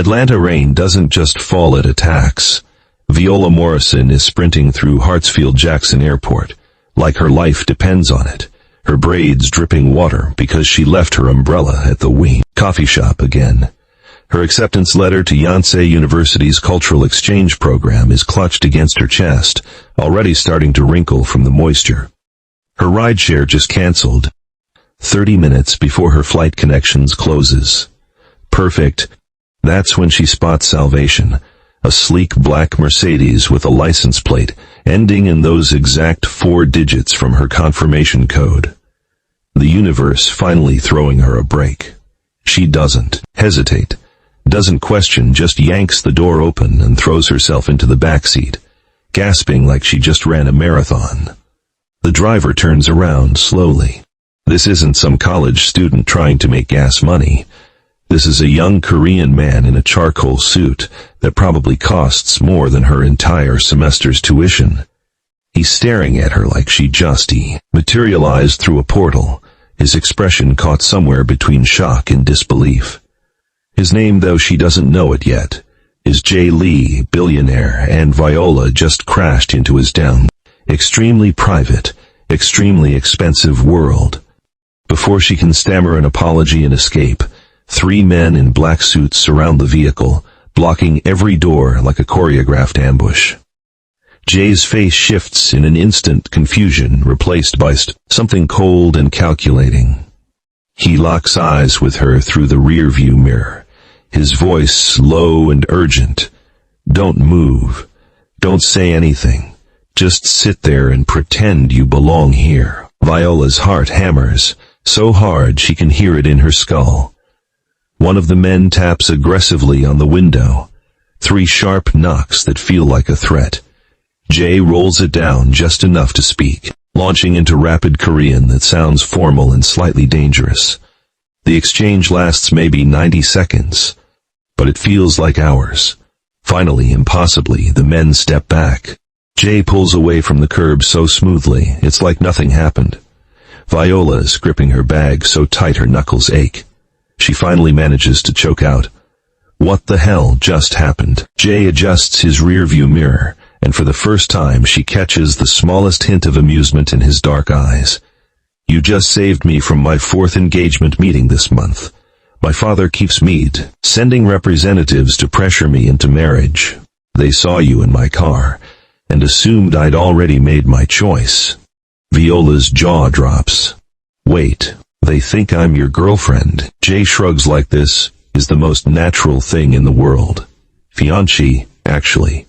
Atlanta rain doesn't just fall at attacks. Viola Morrison is sprinting through Hartsfield-Jackson Airport, like her life depends on it, her braids dripping water because she left her umbrella at the wing coffee shop again. Her acceptance letter to Yonsei University's cultural exchange program is clutched against her chest, already starting to wrinkle from the moisture. Her rideshare just canceled, 30 minutes before her flight connections closes. Perfect. That's when she spots salvation, a sleek black Mercedes with a license plate ending in those exact 4 digits from her confirmation code. The universe finally throwing her a break. She doesn't hesitate, doesn't question, just yanks the door open and throws herself into the backseat, gasping like she just ran a marathon. The driver turns around slowly. This isn't some college student trying to make gas money. This is a young Korean man in a charcoal suit that probably costs more than her entire semester's tuition. He's staring at her like she just materialized through a portal, his expression caught somewhere between shock and disbelief. His name, though she doesn't know it yet, is J. Lee, Billionaire, and Viola just crashed into his down, extremely private, extremely expensive world. Before she can stammer an apology and escape, 3 men in black suits surround the vehicle, blocking every door like a choreographed ambush. Jay's face shifts in an instant, confusion replaced by something cold and calculating. He locks eyes with her through the rear-view mirror, his voice low and urgent. "Don't move. Don't say anything. Just sit there and pretend you belong here." Viola's heart hammers, so hard she can hear it in her skull. One of the men taps aggressively on the window, 3 sharp knocks that feel like a threat. Jay rolls it down just enough to speak, launching into rapid Korean that sounds formal and slightly dangerous. The exchange lasts maybe 90 seconds, but it feels like hours. Finally, impossibly, the men step back. Jay pulls away from the curb so smoothly, it's like nothing happened. Viola is gripping her bag so tight her knuckles ache. She finally manages to choke out, "What the hell just happened?" Jay adjusts his rearview mirror, and for the first time she catches the smallest hint of amusement in his dark eyes. "You just saved me from my 4th engagement meeting this month. My father keeps sending representatives to pressure me into marriage. They saw you in my car, and assumed I'd already made my choice." Viola's jaw drops. "Wait, they think I'm your girlfriend?" Jay shrugs like this is the most natural thing in the world. "Fiancé, actually.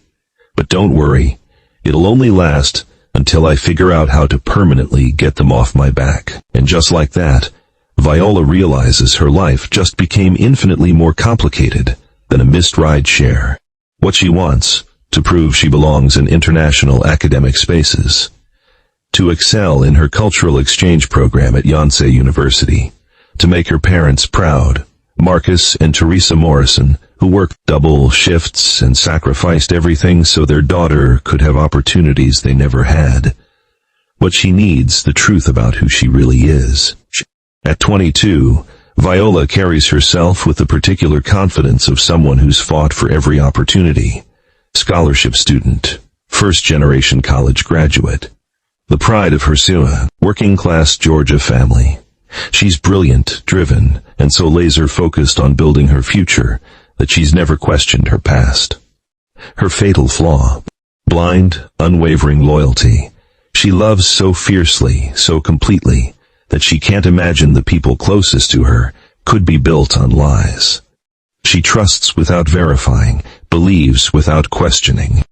But don't worry, it'll only last until I figure out how to permanently get them off my back." And just like that, Viola realizes her life just became infinitely more complicated than a missed ride share. What she wants, to prove she belongs in international academic spaces. To excel in her cultural exchange program at Yonsei University. To make her parents proud, Marcus and Teresa Morrison, who worked double shifts and sacrificed everything so their daughter could have opportunities they never had. What she needs, the truth about who she really is. At 22, Viola carries herself with the particular confidence of someone who's fought for every opportunity. Scholarship student, first-generation college graduate. The pride of her working-class Georgia family. She's brilliant, driven, and so laser-focused on building her future that she's never questioned her past. Her fatal flaw, blind, unwavering loyalty. She loves so fiercely, so completely, that she can't imagine the people closest to her could be built on lies. She trusts without verifying, believes without questioning.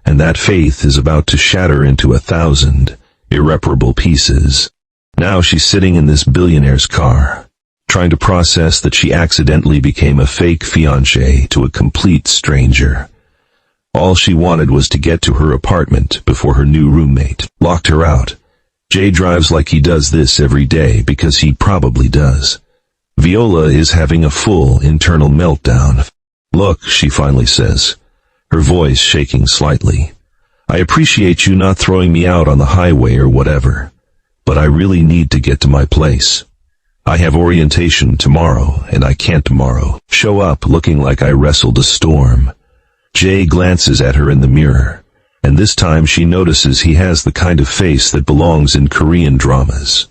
And that faith is about to shatter into 1,000 irreparable pieces. Now she's sitting in this billionaire's car, trying to process that she accidentally became a fake fiancé to a complete stranger. All she wanted was to get to her apartment before her new roommate locked her out. Jay drives like he does this every day because he probably does. Viola is having a full internal meltdown. "Look," she finally says, her voice shaking slightly. "I appreciate you not throwing me out on the highway or whatever, but I really need to get to my place. I have orientation tomorrow, and I can't tomorrow show up looking like I wrestled a storm. Jay glances at her in the mirror, and this time she notices he has the kind of face that belongs in Korean dramas,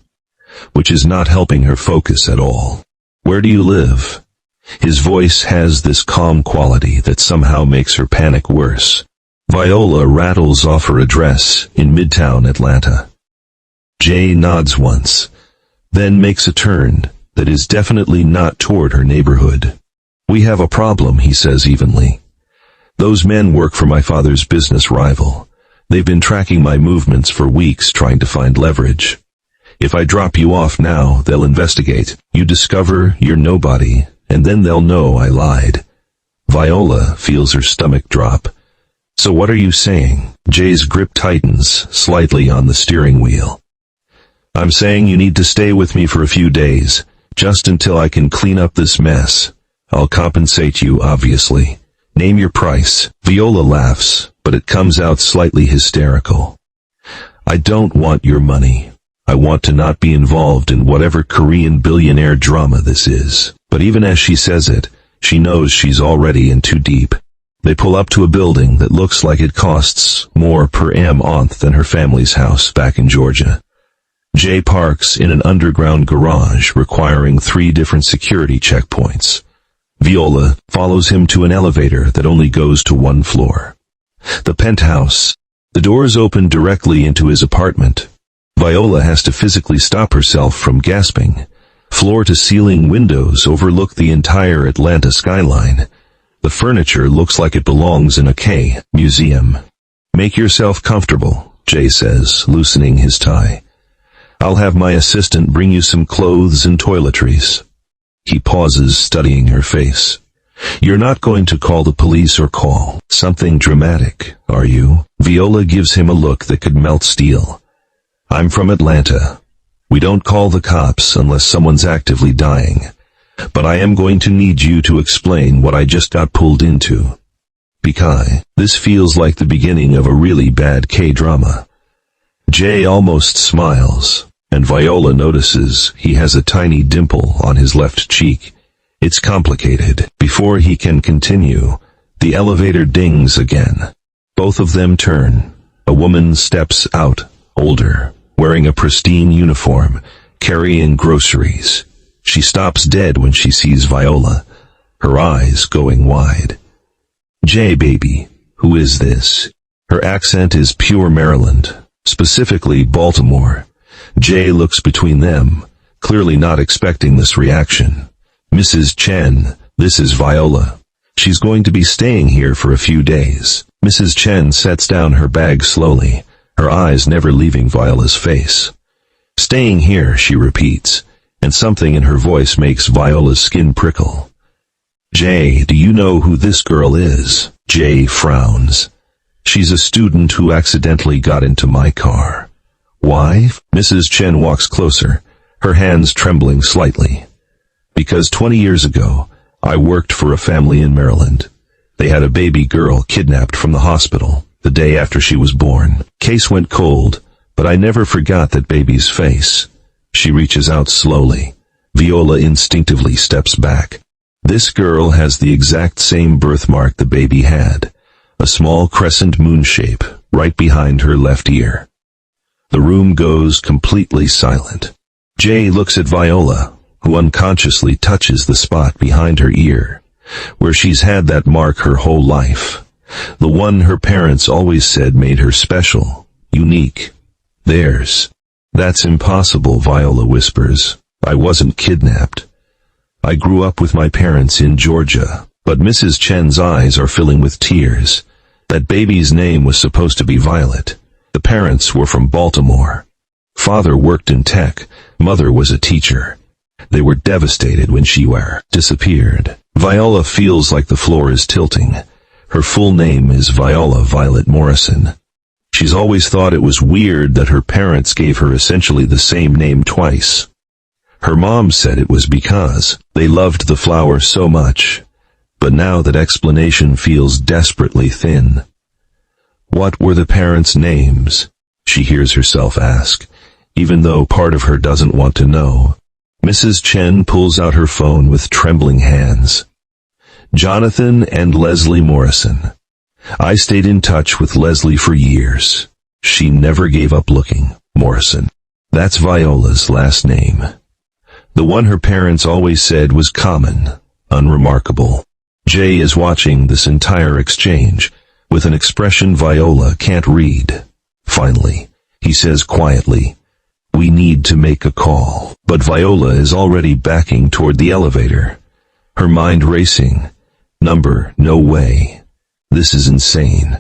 which is not helping her focus at all. Where do you live? His voice has this calm quality that somehow makes her panic worse. Viola rattles off her address in Midtown Atlanta. Jay nods once, then makes a turn that is definitely not toward her neighborhood. We have a problem, he says evenly. Those men work for my father's business rival. They've been tracking my movements for weeks, trying to find leverage. If I drop you off now, they'll investigate. You discover you're nobody, and then they'll know I lied. Viola feels her stomach drop. So what are you saying? Jay's grip tightens slightly on the steering wheel. I'm saying you need to stay with me for a few days, just until I can clean up this mess. I'll compensate you, obviously. Name your price. Viola laughs, but it comes out slightly hysterical. I don't want your money. I want to not be involved in whatever Korean billionaire drama this is. But even as she says it, she knows she's already in too deep. They pull up to a building that looks like it costs more per month than her family's house back in Georgia. Jay parks in an underground garage requiring 3 different security checkpoints. Viola follows him to an elevator that only goes to 1 floor. The penthouse. The doors open directly into his apartment. Viola has to physically stop herself from gasping. Floor-to-ceiling windows overlook the entire Atlanta skyline. The furniture looks like it belongs in a museum. Make yourself comfortable, Jay says, loosening his tie. I'll have my assistant bring you some clothes and toiletries. He pauses, studying her face. You're not going to call the police or call something dramatic, are you? Viola gives him a look that could melt steel. I'm from Atlanta. We don't call the cops unless someone's actively dying. But I am going to need you to explain what I just got pulled into. Because this feels like the beginning of a really bad K-drama. Jay almost smiles, and Viola notices he has a tiny dimple on his left cheek. It's complicated. Before he can continue, the elevator dings again. Both of them turn. A woman steps out, older, wearing a pristine uniform, carrying groceries. She stops dead when she sees Viola, her eyes going wide. Jay, baby, who is this? Her accent is pure Maryland, specifically Baltimore. Jay looks between them, clearly not expecting this reaction. Mrs. Chen, this is Viola. She's going to be staying here for a few days. Mrs. Chen sets down her bag slowly, her eyes never leaving Viola's face. Staying here, she repeats, and something in her voice makes Viola's skin prickle. Jay, do you know who this girl is? Jay frowns. She's a student who accidentally got into my car. Why? Mrs. Chen walks closer, her hands trembling slightly. Because 20 years ago, I worked for a family in Maryland. They had a baby girl kidnapped from the hospital the day after she was born. Case went cold, but I never forgot that baby's face. She reaches out slowly. Viola instinctively steps back. This girl has the exact same birthmark the baby had, a small crescent moon shape right behind her left ear. The room goes completely silent. Jay looks at Viola, who unconsciously touches the spot behind her ear, where she's had that mark her whole life. The one her parents always said made her special, unique, theirs. That's impossible, Viola whispers. I wasn't kidnapped. I grew up with my parents in Georgia, but Mrs. Chen's eyes are filling with tears. That baby's name was supposed to be Violet. The parents were from Baltimore. Father worked in tech, mother was a teacher. They were devastated when she disappeared. Viola feels like the floor is tilting. Her full name is Viola Violet Morrison. She's always thought it was weird that her parents gave her essentially the same name twice. Her mom said it was because they loved the flower so much, but now that explanation feels desperately thin. What were the parents' names? She hears herself ask, even though part of her doesn't want to know. Mrs. Chen pulls out her phone with trembling hands. Jonathan and Leslie Morrison. I stayed in touch with Leslie for years. She never gave up looking. Morrison. That's Viola's last name. The one her parents always said was common, unremarkable. Jay is watching this entire exchange with an expression Viola can't read. Finally, he says quietly, "We need to make a call." But Viola is already backing toward the elevator, her mind racing. Number, no way. This is insane.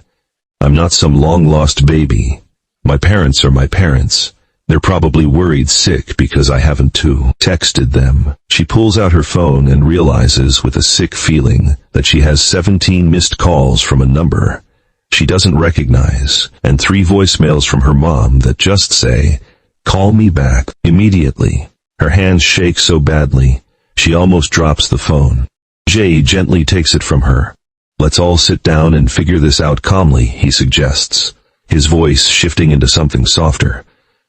I'm not some long-lost baby. My parents are my parents. They're probably worried sick because I haven't texted them. She pulls out her phone and realizes with a sick feeling that she has 17 missed calls from a number she doesn't recognize, and 3 voicemails from her mom that just say, "Call me back immediately." Her hands shake so badly, she almost drops the phone. Jay gently takes it from her. "Let's all sit down and figure this out calmly," he suggests, his voice shifting into something softer.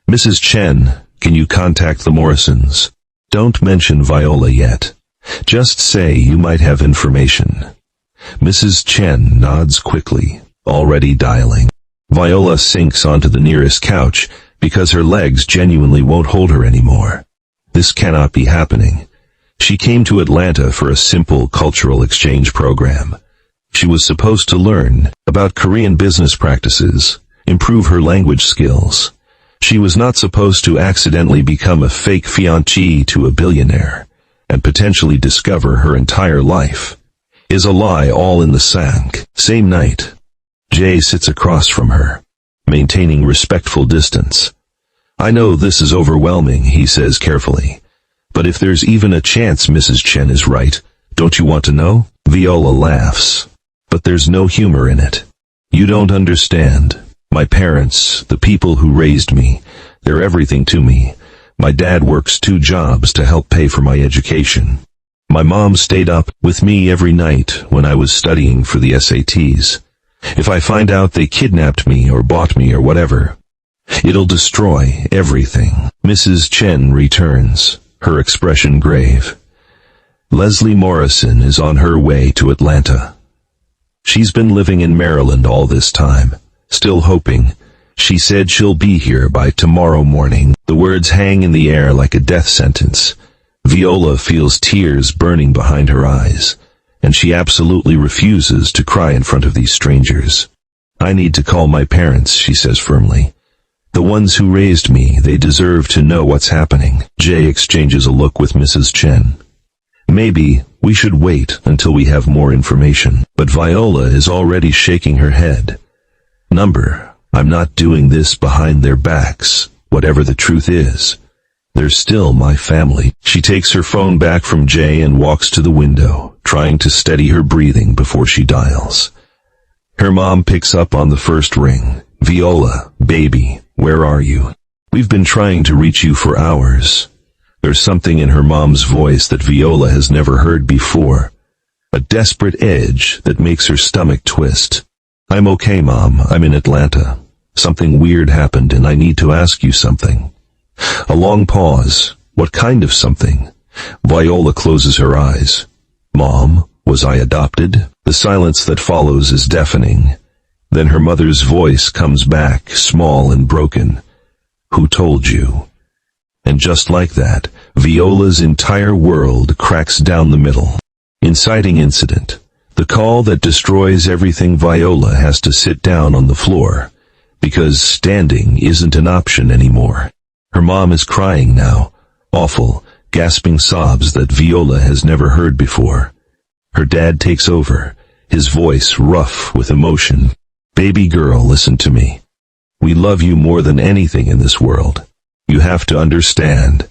"Mrs. Chen, can you contact the Morrisons? Don't mention Viola yet. Just say you might have information." Mrs. Chen nods quickly, already dialing. Viola sinks onto the nearest couch because her legs genuinely won't hold her anymore. This cannot be happening. She came to Atlanta for a simple cultural exchange program. She was supposed to learn about Korean business practices, improve her language skills. She was not supposed to accidentally become a fake fiancée to a billionaire and potentially discover her entire life is a lie all in the same night. Jay sits across from her, maintaining respectful distance. "I know this is overwhelming," he says carefully, "but if there's even a chance Mrs. Chen is right, don't you want to know?" Viola laughs, but there's no humor in it. "You don't understand. My parents, the people who raised me, they're everything to me. My dad works 2 jobs to help pay for my education. My mom stayed up with me every night when I was studying for the SATs. If I find out they kidnapped me or bought me or whatever, it'll destroy everything." Mrs. Chen returns, her expression grave. Leslie Morrison is on her way to Atlanta. She's been living in Maryland all this time, still hoping. She said she'll be here by tomorrow morning. The words hang in the air like a death sentence. Viola feels tears burning behind her eyes, and she absolutely refuses to cry in front of these strangers. "I need to call my parents," she says firmly. "The ones who raised me, they deserve to know what's happening." Jay exchanges a look with Mrs. Chen. "Maybe we should wait until we have more information." But Viola is already shaking her head. "Number, I'm not doing this behind their backs, whatever the truth is. They're still my family." She takes her phone back from Jay and walks to the window, trying to steady her breathing before she dials. Her mom picks up on the first ring. "Viola, baby, where are you? We've been trying to reach you for hours." There's something in her mom's voice that Viola has never heard before, a desperate edge that makes her stomach twist. "I'm okay, Mom. I'm in Atlanta. Something weird happened and I need to ask you something." A long pause. What kind of something? Viola closes her eyes. "Mom, was I adopted?" The silence that follows is deafening. Then her mother's voice comes back, small and broken. "Who told you?" And just like that, Viola's entire world cracks down the middle. Inciting incident. The call that destroys everything. Viola has to sit down on the floor, because standing isn't an option anymore. Her mom is crying now, awful, gasping sobs that Viola has never heard before. Her dad takes over, his voice rough with emotion. "Baby girl, listen to me. We love you more than anything in this world. You have to understand.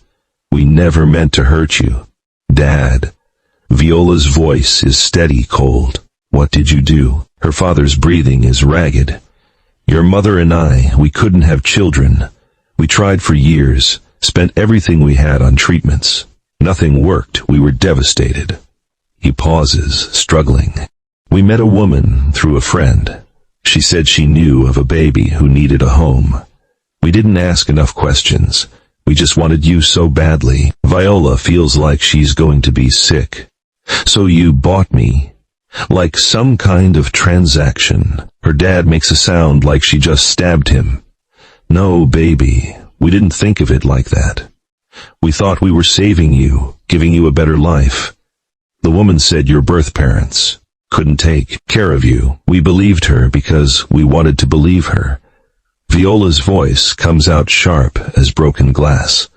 We never meant to hurt you. Dad." Viola's voice is steady, cold. "What did you do?" Her father's breathing is ragged. "Your mother and I, we couldn't have children. We tried for years, spent everything we had on treatments. Nothing worked. We were devastated." He pauses, struggling. "We met a woman through a friend. She said she knew of a baby who needed a home. We didn't ask enough questions. We just wanted you so badly. Viola feels like she's going to be sick. So you bought me? Like some kind of transaction. Her dad makes a sound like she just stabbed him. No, baby, we didn't think of it like that. We thought we were saving you, giving you a better life. The woman said your birth parents couldn't take care of you. We believed her because we wanted to believe her. Viola's voice comes out sharp as broken glass.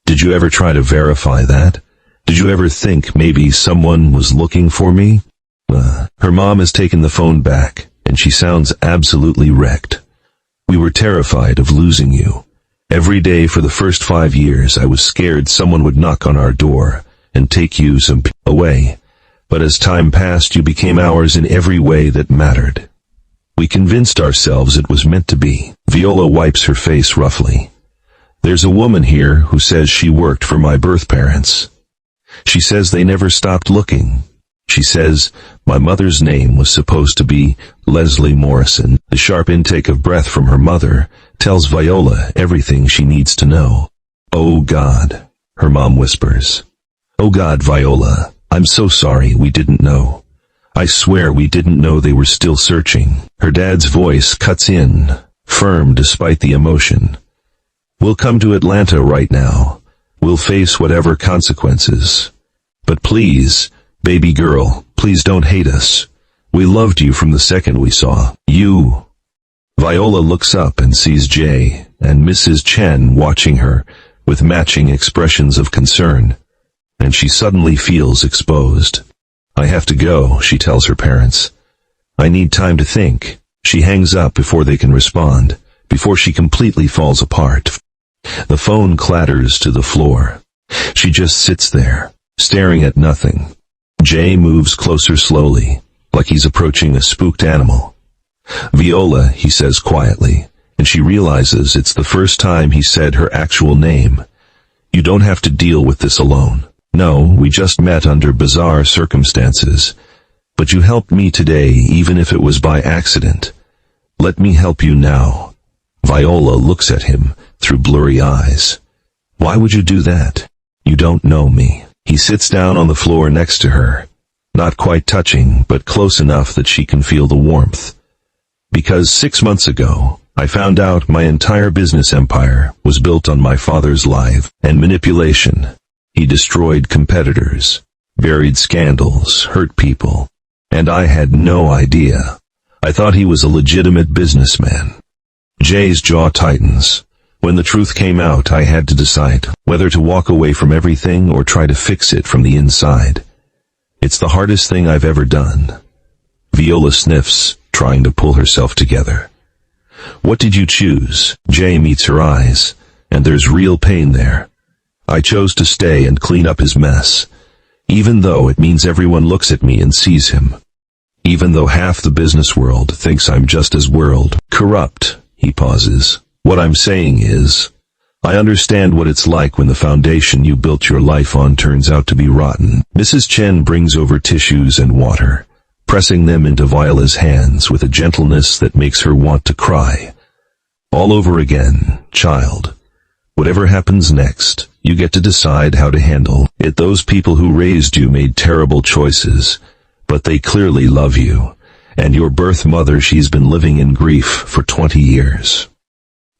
Did you ever try to verify that? Did you ever think maybe someone was looking for me? Her mom has taken the phone back, and she sounds absolutely wrecked. We were terrified of losing you. Every day for the first 5 years I was scared someone would knock on our door and take you away. But as time passed, you became ours in every way that mattered. We convinced ourselves it was meant to be. Viola wipes her face roughly. There's a woman here who says she worked for my birth parents. She says they never stopped looking. She says my mother's name was supposed to be Leslie Morrison. The sharp intake of breath from her mother tells Viola everything she needs to know. Oh God, her mom whispers. Oh God, Viola, I'm so sorry, we didn't know. I swear we didn't know they were still searching. Her dad's voice cuts in, firm despite the emotion. We'll come to Atlanta right now. We'll face whatever consequences. But please, baby girl, please don't hate us. We loved you from the second we saw you. Viola looks up and sees Jay and Mrs. Chen watching her with matching expressions of concern, and she suddenly feels exposed. I have to go, she tells her parents. I need time to think. She hangs up before they can respond, before she completely falls apart. The phone clatters to the floor. She just sits there, staring at nothing. Jay moves closer slowly, like he's approaching a spooked animal. Viola, he says quietly, and she realizes it's the first time he said her actual name. You don't have to deal with this alone. No, we just met under bizarre circumstances. But you helped me today, even if it was by accident. Let me help you now. Viola looks at him through blurry eyes. Why would you do that? You don't know me. He sits down on the floor next to her, not quite touching, but close enough that she can feel the warmth. Because 6 months ago, I found out my entire business empire was built on my father's lie and manipulation. He destroyed competitors, buried scandals, hurt people, and I had no idea. I thought he was a legitimate businessman. Jay's jaw tightens. When the truth came out, I had to decide whether to walk away from everything or try to fix it from the inside. It's the hardest thing I've ever done. Viola sniffs, trying to pull herself together. What did you choose? Jay meets her eyes, and there's real pain there. I chose to stay and clean up his mess, even though it means everyone looks at me and sees him. Even though half the business world thinks I'm just as corrupt. He pauses. What I'm saying is, I understand what it's like when the foundation you built your life on turns out to be rotten. Mrs. Chen brings over tissues and water, pressing them into Viola's hands with a gentleness that makes her want to cry. All over again, child. Whatever happens next, you get to decide how to handle it. Those people who raised you made terrible choices, but they clearly love you. And your birth mother, she's been living in grief for 20 years.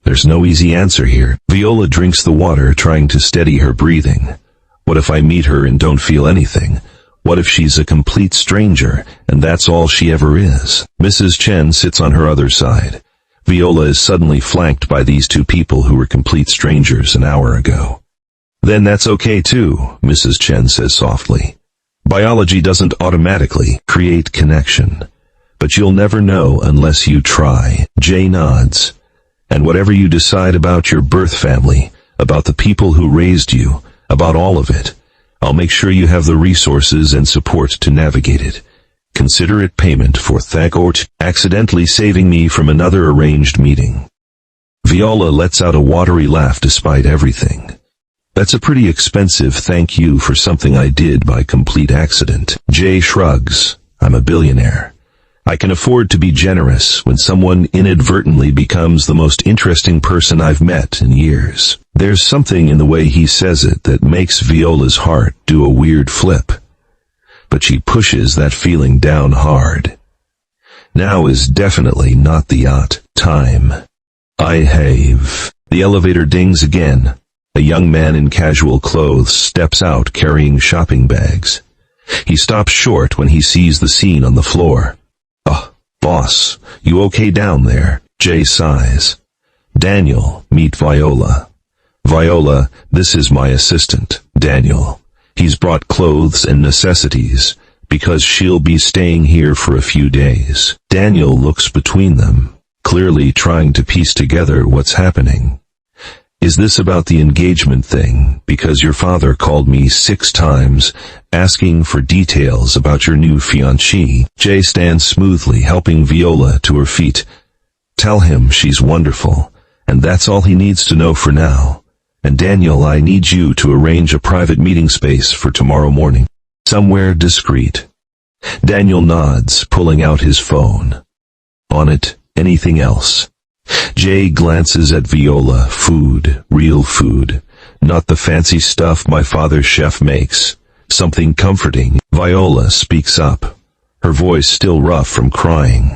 There's no easy answer here. Viola drinks the water, trying to steady her breathing. What if I meet her and don't feel anything? What if she's a complete stranger, and that's all she ever is? Mrs. Chen sits on her other side. Viola is suddenly flanked by these two people who were complete strangers an hour ago. Then that's okay too, Mrs. Chen says softly. Biology doesn't automatically create connection. But you'll never know unless you try. Jay nods. And whatever you decide about your birth family, about the people who raised you, about all of it, I'll make sure you have the resources and support to navigate it. Consider it payment for accidentally saving me from another arranged meeting. Viola lets out a watery laugh despite everything. That's a pretty expensive thank you for something I did by complete accident. Jay shrugs. I'm a billionaire. I can afford to be generous when someone inadvertently becomes the most interesting person I've met in years. There's something in the way he says it that makes Viola's heart do a weird flip. But she pushes that feeling down hard. Now is definitely not the time. I have. The elevator dings again. A young man in casual clothes steps out carrying shopping bags. He stops short when he sees the scene on the floor. "Oh, boss, you okay down there?" Jay sighs. "Daniel, meet Viola." "Viola, this is my assistant, Daniel. He's brought clothes and necessities, because she'll be staying here for a few days." Daniel looks between them, clearly trying to piece together what's happening. "Is this about the engagement thing? Because your father called me 6 times, asking for details about your new fiancée." Jay stands smoothly, helping Viola to her feet. "Tell him she's wonderful, and that's all he needs to know for now. And Daniel, I need you to arrange a private meeting space for tomorrow morning. Somewhere discreet." Daniel nods, pulling out his phone. On it, anything else? Jay glances at Viola. Food, real food. Not the fancy stuff my father's chef makes. Something comforting. Viola speaks up, her voice still rough from crying.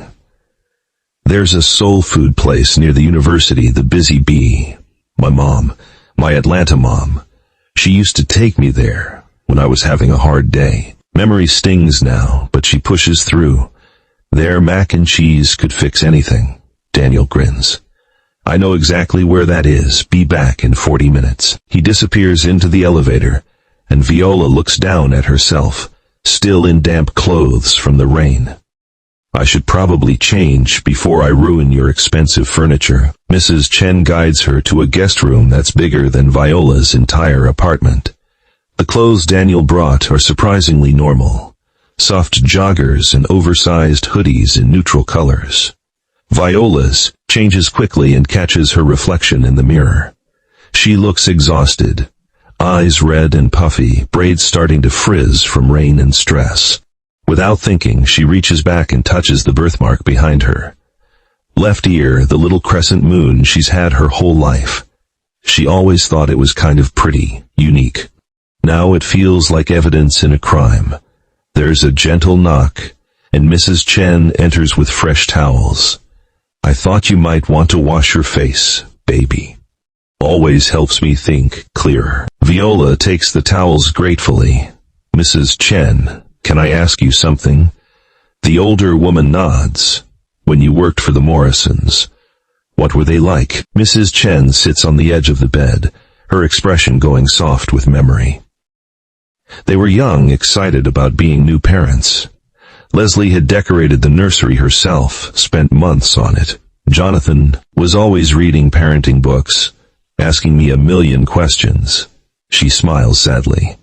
"There's a soul food place near the university, the Busy Bee. My Atlanta mom. She used to take me there when I was having a hard day. Memory stings now, but she pushes through. Their mac and cheese could fix anything." Daniel grins. "I know exactly where that is. Be back in 40 minutes. He disappears into the elevator, and Viola looks down at herself, still in damp clothes from the rain. "I should probably change before I ruin your expensive furniture." Mrs. Chen guides her to a guest room that's bigger than Viola's entire apartment. The clothes Daniel brought are surprisingly normal. Soft joggers and oversized hoodies in neutral colors. Viola's changes quickly and catches her reflection in the mirror. She looks exhausted, eyes red and puffy, braids starting to frizz from rain and stress. Without thinking, she reaches back and touches the birthmark behind her. Left ear, the little crescent moon she's had her whole life. She always thought it was kind of pretty, unique. Now it feels like evidence in a crime. There's a gentle knock, and Mrs. Chen enters with fresh towels. "I thought you might want to wash your face, baby." Always helps me think clearer. Viola takes the towels gratefully. "Mrs. Chen, can I ask you something?" The older woman nods. "When you worked for the Morrisons, what were they like?" Mrs. Chen sits on the edge of the bed, her expression going soft with memory. They were young, excited about being new parents. Leslie had decorated the nursery herself, spent months on it. Jonathan was always reading parenting books, asking me a million questions. She smiles sadly.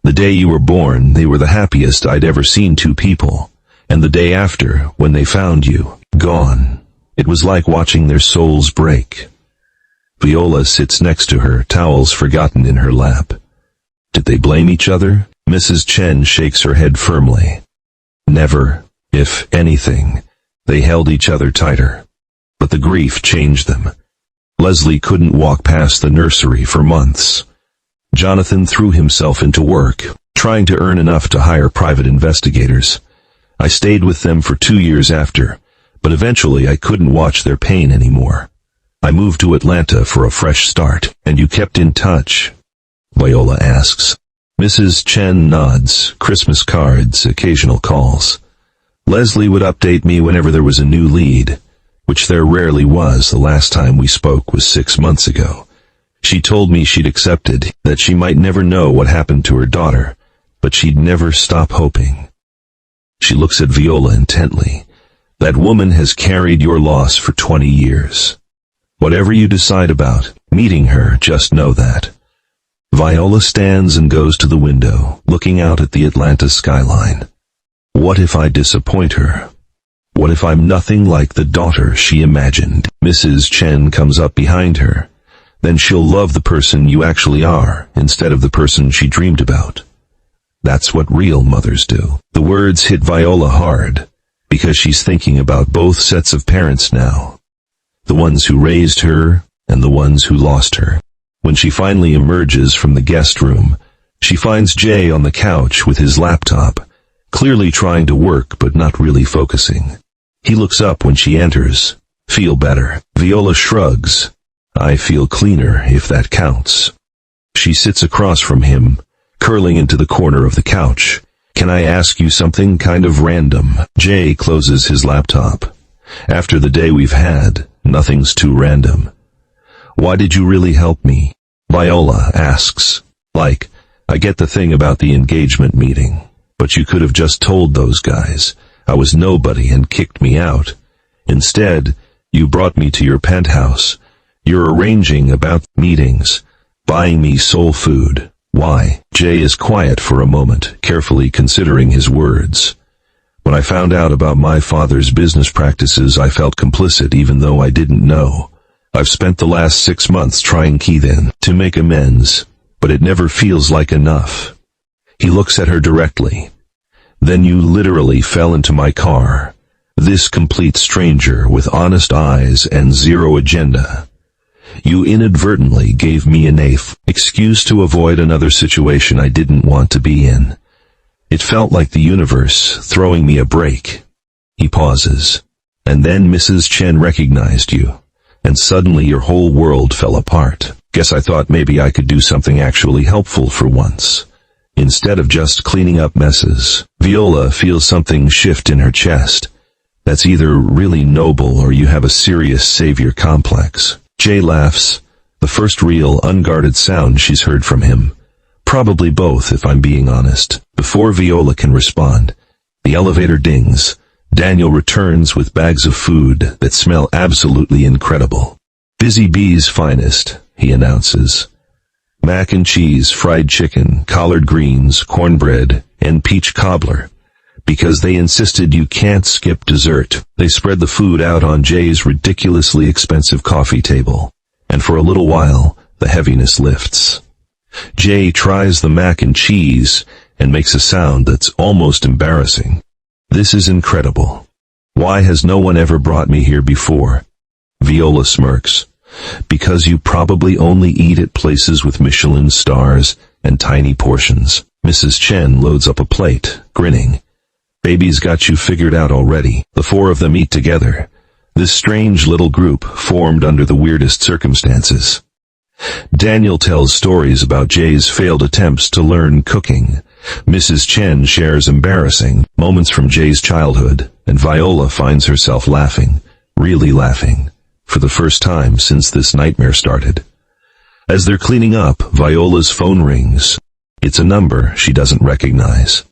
"The day you were born, they were the happiest I'd ever seen two people. And the day after, when they found you, gone, it was like watching their souls break." Viola sits next to her, towels forgotten in her lap. "Did they blame each other?" Mrs. Chen shakes her head firmly. "Never. If anything, they held each other tighter. But the grief changed them. Leslie couldn't walk past the nursery for months. Jonathan threw himself into work, trying to earn enough to hire private investigators. I stayed with them for 2 years after, but eventually I couldn't watch their pain anymore. I moved to Atlanta for a fresh start." "And you kept in touch?" Viola asks. Mrs. Chen nods. "Christmas cards, occasional calls. Leslie would update me whenever there was a new lead, which there rarely was. The last time we spoke was 6 months ago. She told me she'd accepted, that she might never know what happened to her daughter, but she'd never stop hoping." She looks at Viola intently. "That woman has carried your loss for 20 years. Whatever you decide about meeting her, just know that." Viola stands and goes to the window, looking out at the Atlanta skyline. What if I disappoint her? What if I'm nothing like the daughter she imagined? Mrs. Chen comes up behind her. Then she'll love the person you actually are, instead of the person she dreamed about. That's what real mothers do. The words hit Viola hard, because she's thinking about both sets of parents now. The ones who raised her, and the ones who lost her. When she finally emerges from the guest room, she finds Jay on the couch with his laptop, clearly trying to work but not really focusing. He looks up when she enters. Feel better. Viola shrugs. I feel cleaner, if that counts. She sits across from him, curling into the corner of the couch. Can I ask you something kind of random? Jay closes his laptop. After the day we've had, nothing's too random. Why did you really help me? Viola asks. Like, I get the thing about the engagement meeting, but you could have just told those guys I was nobody and kicked me out. Instead, you brought me to your penthouse. You're arranging about meetings, buying me soul food. Why? Jay is quiet for a moment, carefully considering his words. When I found out about my father's business practices, I felt complicit even though I didn't know. I've spent the last 6 months trying Keithan to make amends, but it never feels like enough. He looks at her directly. Then you literally fell into my car. This complete stranger with honest eyes and zero agenda. You inadvertently gave me an excuse to avoid another situation I didn't want to be in. It felt like the universe throwing me a break. He pauses. And then Mrs. Chen recognized you, and suddenly your whole world fell apart. Guess I thought maybe I could do something actually helpful for once, instead of just cleaning up messes. Viola feels something shift in her chest. That's either really noble or you have a serious savior complex. Jay laughs, the first real, unguarded sound she's heard from him. Probably both, if I'm being honest. Before Viola can respond, the elevator dings. Daniel returns with bags of food that smell absolutely incredible. Busy Bee's finest, he announces. Mac and cheese, fried chicken, collard greens, cornbread, and peach cobbler. Because they insisted you can't skip dessert, they spread the food out on Jay's ridiculously expensive coffee table. And for a little while, the heaviness lifts. Jay tries the mac and cheese and makes a sound that's almost embarrassing. This is incredible. Why has no one ever brought me here before? Viola smirks. Because you probably only eat at places with Michelin stars and tiny portions. Mrs. Chen loads up a plate, grinning. Baby's got you figured out already. The four of them eat together. This strange little group formed under the weirdest circumstances. Daniel tells stories about Jay's failed attempts to learn cooking. Mrs. Chen shares embarrassing moments from Jay's childhood, and Viola finds herself laughing, really laughing, for the first time since this nightmare started. As they're cleaning up, Viola's phone rings. It's a number she doesn't recognize.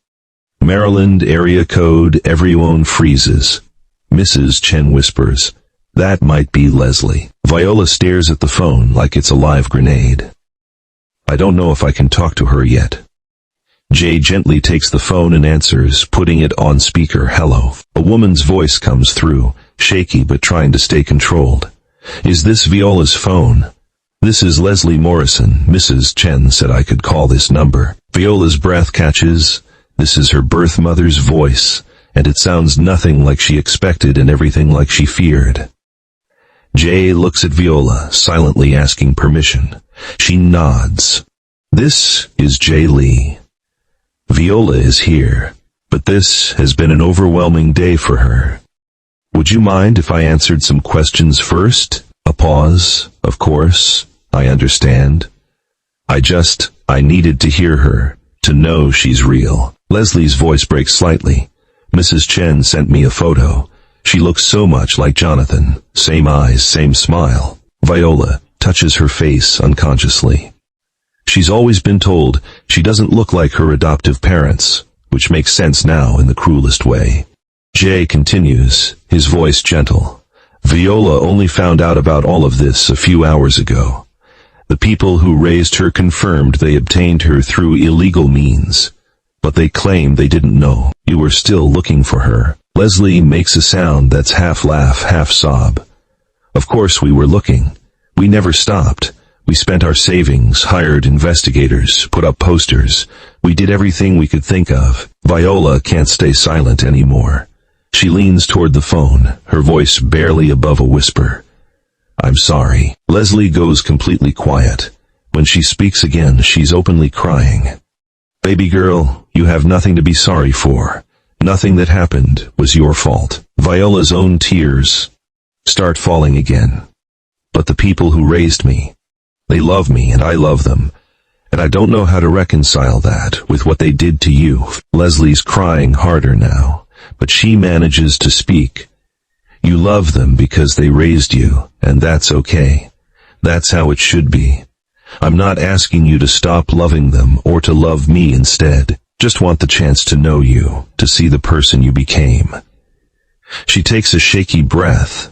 Maryland area code. Everyone freezes. Mrs. Chen whispers, "That might be Leslie." Viola stares at the phone like it's a live grenade. I don't know if I can talk to her yet. Jay gently takes the phone and answers, putting it on speaker. Hello. A woman's voice comes through, shaky but trying to stay controlled. Is this Viola's phone? This is Leslie Morrison. Mrs. Chen said I could call this number. Viola's breath catches. This is her birth mother's voice, and it sounds nothing like she expected and everything like she feared. Jay looks at Viola, silently asking permission. She nods. This is Jay Lee. Viola is here, but this has been an overwhelming day for her. Would you mind if I answered some questions first? A pause. Of course, I understand. I needed to hear her, to know she's real. Leslie's voice breaks slightly. Mrs. Chen sent me a photo. She looks so much like Jonathan. Same eyes, same smile. Viola touches her face unconsciously. She's always been told she doesn't look like her adoptive parents, which makes sense now in the cruelest way. Jay continues, his voice gentle. Viola only found out about all of this a few hours ago. The people who raised her confirmed they obtained her through illegal means, but they claim they didn't know. You were still looking for her. Leslie makes a sound that's half laugh, half sob. Of course we were looking. We never stopped. We spent our savings, hired investigators, put up posters. We did everything we could think of. Viola can't stay silent anymore. She leans toward the phone, her voice barely above a whisper. "I'm sorry." Leslie goes completely quiet. When she speaks again, she's openly crying. "Baby girl, you have nothing to be sorry for. Nothing that happened was your fault." Viola's own tears start falling again. "But the people who raised me, they love me and I love them. And I don't know how to reconcile that with what they did to you." Leslie's crying harder now, but she manages to speak. "You love them because they raised you, and that's okay. That's how it should be. I'm not asking you to stop loving them or to love me instead. Just want the chance to know you, to see the person you became." She takes a shaky breath.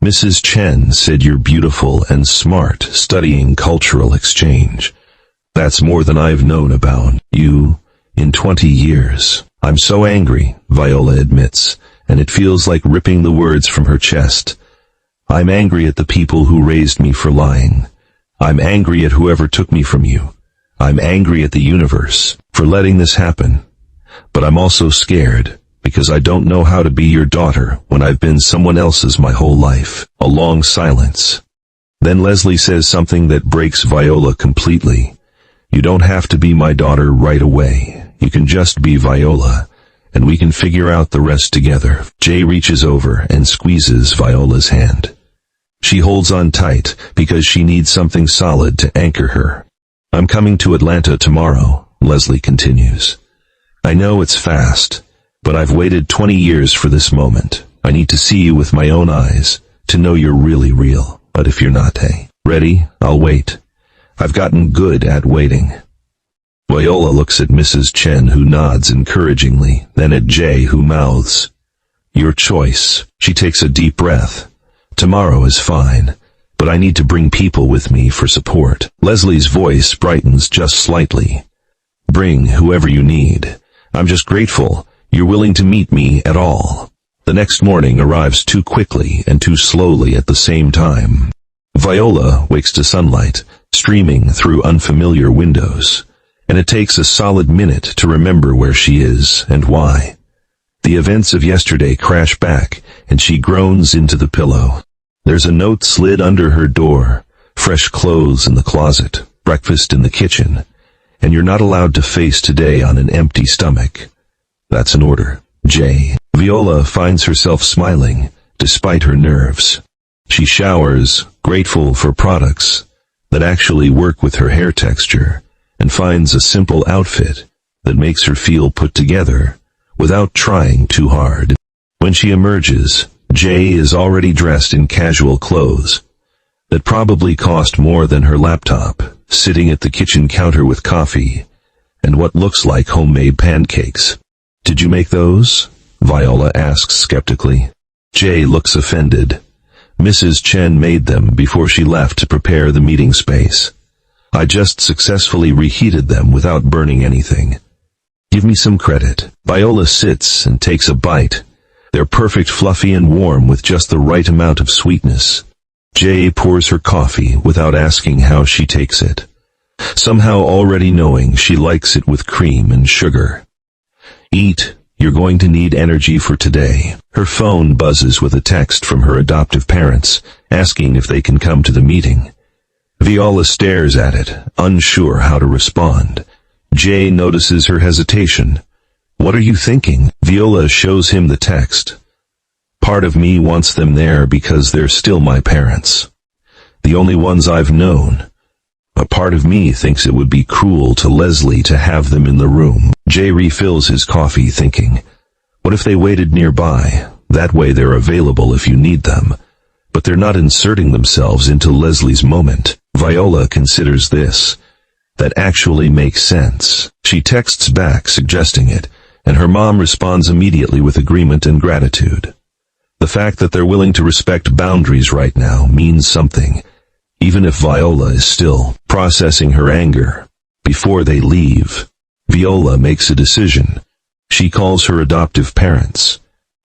"Mrs. Chen said you're beautiful and smart, studying cultural exchange. That's more than I've known about you in 20 years. I'm so angry," Viola admits, and it feels like ripping the words from her chest. "I'm angry at the people who raised me for lying. I'm angry at whoever took me from you. I'm angry at the universe for letting this happen. But I'm also scared, because I don't know how to be your daughter when I've been someone else's my whole life." A long silence. Then Leslie says something that breaks Viola completely. "You don't have to be my daughter right away. You can just be Viola, and we can figure out the rest together." Jay reaches over and squeezes Viola's hand. She holds on tight because she needs something solid to anchor her. "I'm coming to Atlanta tomorrow," Leslie continues. "I know it's fast, but I've waited 20 years for this moment. I need to see you with my own eyes, to know you're really real. But if you're not, hey, ready, I'll wait. I've gotten good at waiting." Viola looks at Mrs. Chen, who nods encouragingly, then at Jay, who mouths, "Your choice." She takes a deep breath. "Tomorrow is fine, but I need to bring people with me for support." Leslie's voice brightens just slightly. "Bring whoever you need. I'm just grateful you're willing to meet me at all." The next morning arrives too quickly and too slowly at the same time. Viola wakes to sunlight streaming through unfamiliar windows, and it takes a solid minute to remember where she is and why. The events of yesterday crash back, and she groans into the pillow. There's a note slid under her door: fresh clothes in the closet, breakfast in the kitchen, and you're not allowed to face today on an empty stomach. That's an order, Jay. Viola finds herself smiling, despite her nerves. She showers, grateful for products that actually work with her hair texture, and finds a simple outfit that makes her feel put together without trying too hard. When she emerges, Jay is already dressed in casual clothes that probably cost more than her laptop, sitting at the kitchen counter with coffee and what looks like homemade pancakes. "Did you make those?" Viola asks skeptically. Jay looks offended. "Mrs. Chen made them before she left to prepare the meeting space. I just successfully reheated them without burning anything. Give me some credit." Viola sits and takes a bite. They're perfect, fluffy and warm with just the right amount of sweetness. Jay pours her coffee without asking how she takes it, somehow already knowing she likes it with cream and sugar. "Eat. You're going to need energy for today." Her phone buzzes with a text from her adoptive parents, asking if they can come to the meeting. Viola stares at it, unsure how to respond. Jay notices her hesitation. "What are you thinking?" Viola shows him the text. "Part of me wants them there because they're still my parents. The only ones I've known. A part of me thinks it would be cruel to Leslie to have them in the room." Jay refills his coffee, thinking, what if they waited nearby? That way they're available if you need them, but they're not inserting themselves into Leslie's moment. Viola considers this. That actually makes sense. She texts back suggesting it, and her mom responds immediately with agreement and gratitude. The fact that they're willing to respect boundaries right now means something, even if Viola is still processing her anger. Before they leave, Viola makes a decision. She calls her adoptive parents.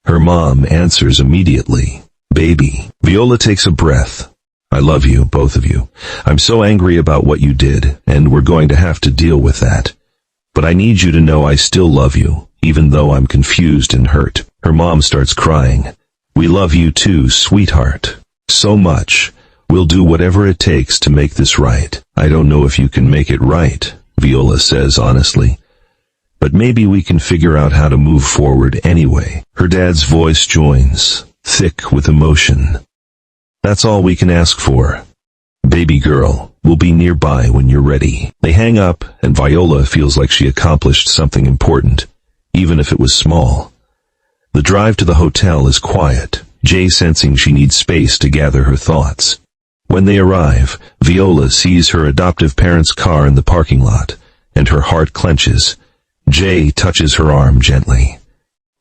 Her mom answers immediately. "Baby." Viola takes a breath. "I love you, both of you. I'm so angry about what you did, and we're going to have to deal with that. But I need you to know I still love you, even though I'm confused and hurt. Her mom starts crying. We love you too, sweetheart. So much. We'll do whatever it takes to make this right. I don't know if you can make it right, Viola says honestly. But maybe we can figure out how to move forward anyway. Her dad's voice joins, thick with emotion. That's all we can ask for. Baby girl, we'll be nearby when you're ready. They hang up, and Viola feels like she accomplished something important, even if it was small. The drive to the hotel is quiet, Jay sensing she needs space to gather her thoughts. When they arrive, Viola sees her adoptive parents' car in the parking lot, and her heart clenches. Jay touches her arm gently.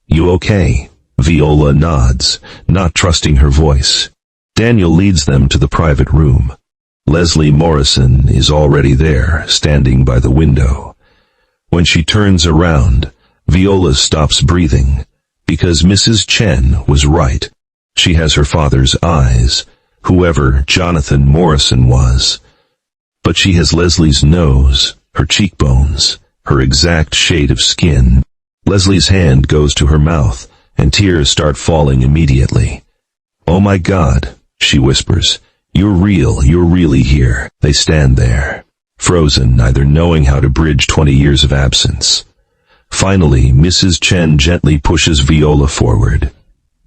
You okay? Viola nods, not trusting her voice. Daniel leads them to the private room. Leslie Morrison is already there, standing by the window. When she turns around, Viola stops breathing, because Mrs. Chen was right. She has her father's eyes, whoever Jonathan Morrison was. But she has Leslie's nose, her cheekbones, her exact shade of skin. Leslie's hand goes to her mouth, and tears start falling immediately. Oh my God, she whispers. You're real, you're really here. They stand there, frozen, neither knowing how to bridge 20 years of absence. Finally, Mrs. Chen gently pushes Viola forward.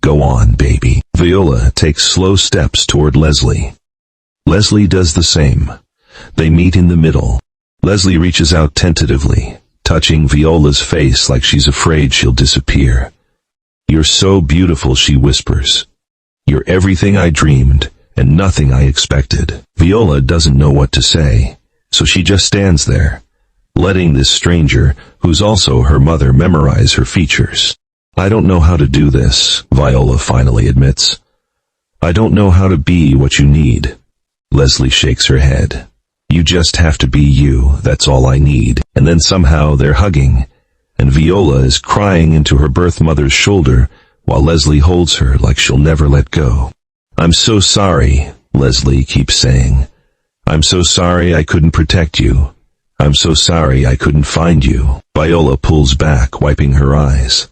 Go on, baby. Viola takes slow steps toward Leslie. Leslie does the same. They meet in the middle. Leslie reaches out tentatively, touching Viola's face like she's afraid she'll disappear. You're so beautiful, she whispers. You're everything I dreamed, and nothing I expected. Viola doesn't know what to say, so she just stands there, letting this stranger, who's also her mother, memorize her features. I don't know how to do this, Viola finally admits. I don't know how to be what you need. Leslie shakes her head. You just have to be you, that's all I need. And then somehow they're hugging, and Viola is crying into her birth mother's shoulder, while Leslie holds her like she'll never let go. I'm so sorry, Leslie keeps saying. I'm so sorry I couldn't protect you. I'm so sorry I couldn't find you. Viola pulls back, wiping her eyes.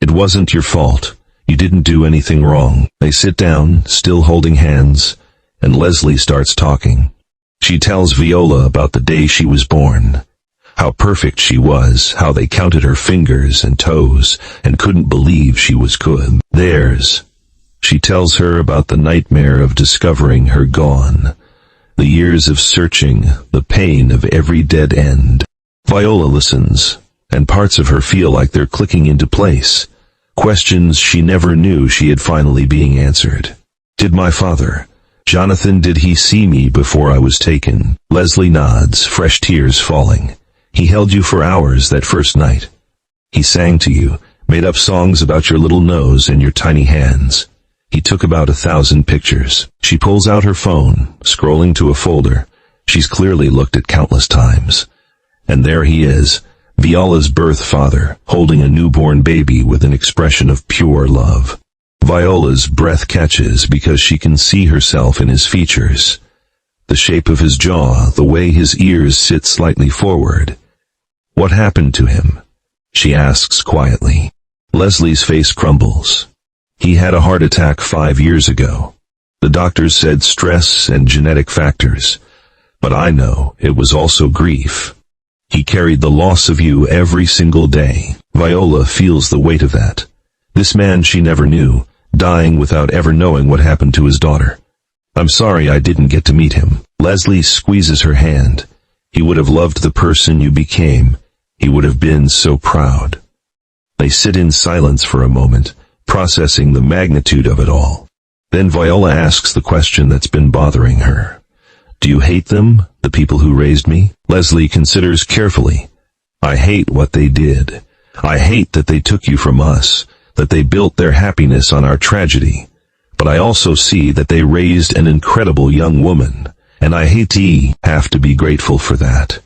It wasn't your fault. You didn't do anything wrong. They sit down, still holding hands, and Leslie starts talking. She tells Viola about the day she was born, how perfect she was, how they counted her fingers and toes, and couldn't believe she was good. Theirs. She tells her about the nightmare of discovering her gone, the years of searching, the pain of every dead end. Viola listens, and parts of her feel like they're clicking into place. Questions she never knew she had finally being answered. Did my father, Jonathan, did he see me before I was taken? Leslie nods, fresh tears falling. He held you for hours that first night. He sang to you, made up songs about your little nose and your tiny hands. He took about 1,000 pictures. She pulls out her phone, scrolling to a folder she's clearly looked at countless times. And there he is, Viola's birth father, holding a newborn baby with an expression of pure love. Viola's breath catches because she can see herself in his features. The shape of his jaw, the way his ears sit slightly forward. What happened to him? She asks quietly. Leslie's face crumbles. He had a heart attack 5 years ago. The doctors said stress and genetic factors. But I know it was also grief. He carried the loss of you every single day. Viola feels the weight of that. This man she never knew, dying without ever knowing what happened to his daughter. I'm sorry I didn't get to meet him. Leslie squeezes her hand. He would have loved the person you became. He would have been so proud. They sit in silence for a moment, processing the magnitude of it all. Then Viola asks the question that's been bothering her. Do you hate them, the people who raised me? Leslie considers carefully. I hate what they did. I hate that they took you from us, that they built their happiness on our tragedy. But I also see that they raised an incredible young woman, and I hate to have to be grateful for that,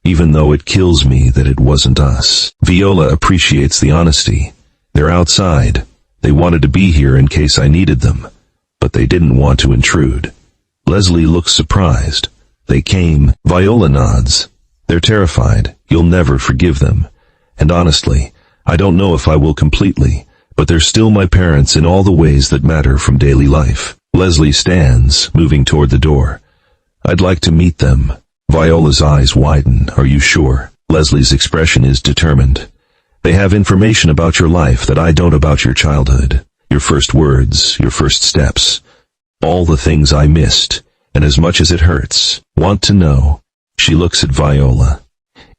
even though it kills me that it wasn't us. Viola appreciates the honesty. They're outside. They wanted to be here in case I needed them, but they didn't want to intrude. Leslie looks surprised. They came. Viola nods. They're terrified. You'll never forgive them. And honestly, I don't know if I will completely, but they're still my parents in all the ways that matter from daily life. Leslie stands, moving toward the door. I'd like to meet them. Viola's eyes widen. Are you sure? Leslie's expression is determined. They have information about your life that I don't about your childhood. Your first words, your first steps. All the things I missed, and as much as it hurts, want to know. She looks at Viola.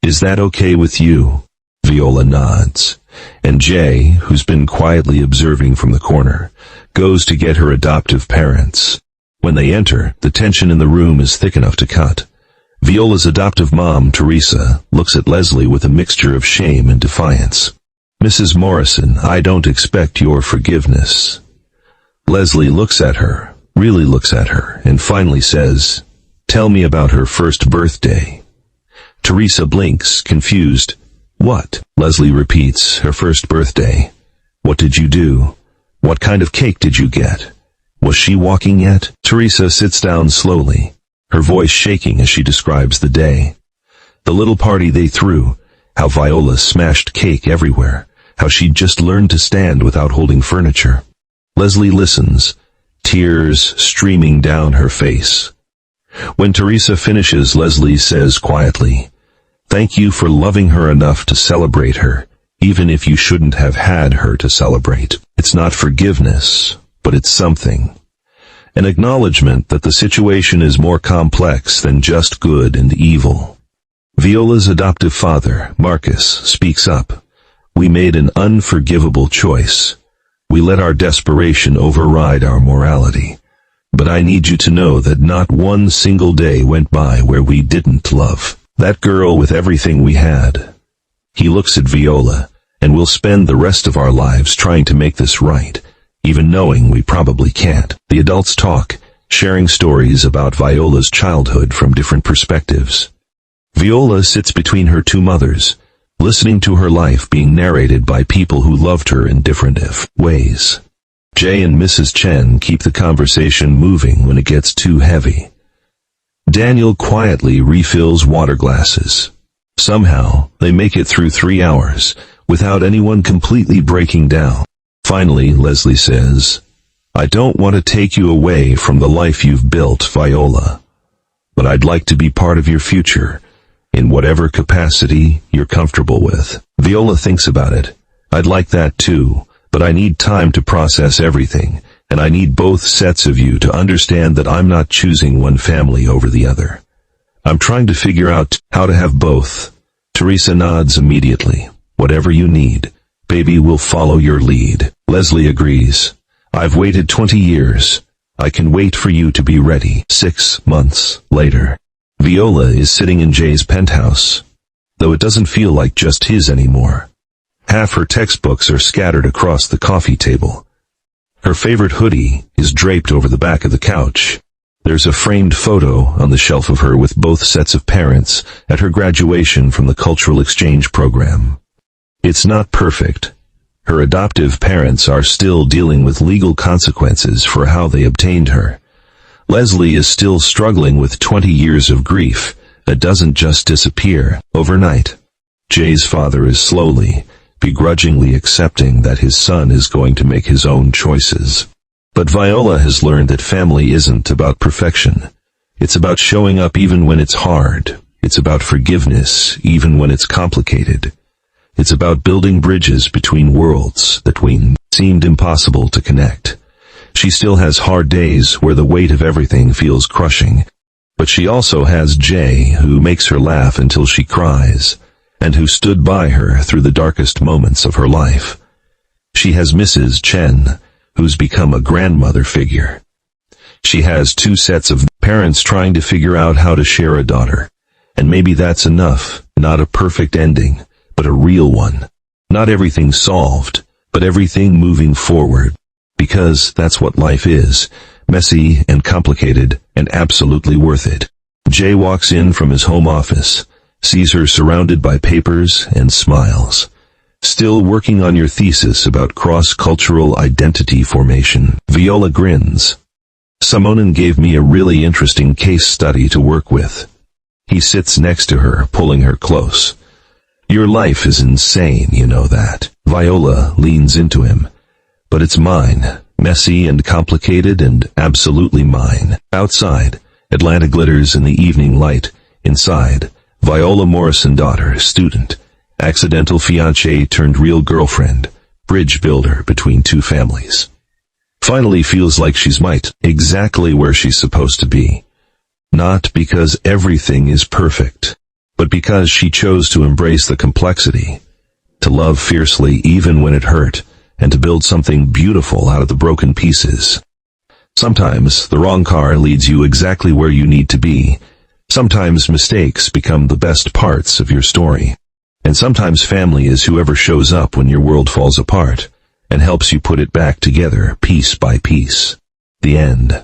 Is that okay with you? Viola nods. And Jay, who's been quietly observing from the corner, goes to get her adoptive parents. When they enter, the tension in the room is thick enough to cut. Viola's adoptive mom, Teresa, looks at Leslie with a mixture of shame and defiance. Mrs. Morrison, I don't expect your forgiveness. Leslie looks at her, really looks at her, and finally says, tell me about her first birthday. Teresa blinks, confused. What? Leslie repeats, her first birthday. What did you do? What kind of cake did you get? Was she walking yet? Teresa sits down slowly, her voice shaking as she describes the day. The little party they threw, how Viola smashed cake everywhere, how she'd just learned to stand without holding furniture. Leslie listens, tears streaming down her face. When Teresa finishes, Leslie says quietly, thank you for loving her enough to celebrate her, even if you shouldn't have had her to celebrate. It's not forgiveness, but it's something. An acknowledgement that the situation is more complex than just good and evil. Viola's adoptive father, Marcus, speaks up. We made an unforgivable choice. We let our desperation override our morality. But I need you to know that not one single day went by where we didn't love that girl with everything we had. He looks at Viola, and we'll spend the rest of our lives trying to make this right, even knowing we probably can't. The adults talk, sharing stories about Viola's childhood from different perspectives. Viola sits between her two mothers, listening to her life being narrated by people who loved her in different ways. Jay and Mrs. Chen keep the conversation moving when it gets too heavy. Daniel quietly refills water glasses. Somehow, they make it through 3 hours, without anyone completely breaking down. Finally, Leslie says, I don't want to take you away from the life you've built, Viola, but I'd like to be part of your future, in whatever capacity you're comfortable with. Viola thinks about it. I'd like that too, but I need time to process everything, and I need both sets of you to understand that I'm not choosing one family over the other. I'm trying to figure out how to have both. Teresa nods immediately. Whatever you need, baby, will follow your lead. Leslie agrees. I've waited 20 years. I can wait for you to be ready. 6 months later. Viola is sitting in Jay's penthouse, though it doesn't feel like just his anymore. Half her textbooks are scattered across the coffee table. Her favorite hoodie is draped over the back of the couch. There's a framed photo on the shelf of her with both sets of parents at her graduation from the cultural exchange program. It's not perfect. Her adoptive parents are still dealing with legal consequences for how they obtained her. Leslie is still struggling with 20 years of grief that doesn't just disappear overnight. Jay's father is slowly, begrudgingly accepting that his son is going to make his own choices. But Viola has learned that family isn't about perfection. It's about showing up even when it's hard. It's about forgiveness even when it's complicated. It's about building bridges between worlds that seemed impossible to connect. She still has hard days where the weight of everything feels crushing, but she also has Jay, who makes her laugh until she cries, and who stood by her through the darkest moments of her life. She has Mrs. Chen, who's become a grandmother figure. She has 2 sets of parents trying to figure out how to share a daughter, and maybe that's enough. Not a perfect ending, but a real one. Not everything solved, but everything moving forward. Because that's what life is, messy and complicated and absolutely worth it. Jay walks in from his home office, sees her surrounded by papers and smiles. Still working on your thesis about cross-cultural identity formation. Viola grins. Simonin gave me a really interesting case study to work with. He sits next to her, pulling her close. Your life is insane, you know that. Viola leans into him. But it's mine. Messy and complicated and absolutely mine. Outside, Atlanta glitters in the evening light. Inside, Viola Morrison, daughter, student, accidental fiancé turned real girlfriend, bridge builder between two families. Finally feels like she's exactly where she's supposed to be. Not because everything is perfect, but because she chose to embrace the complexity, to love fiercely even when it hurt, and to build something beautiful out of the broken pieces. Sometimes the wrong car leads you exactly where you need to be. Sometimes mistakes become the best parts of your story. And sometimes family is whoever shows up when your world falls apart and helps you put it back together piece by piece. The end.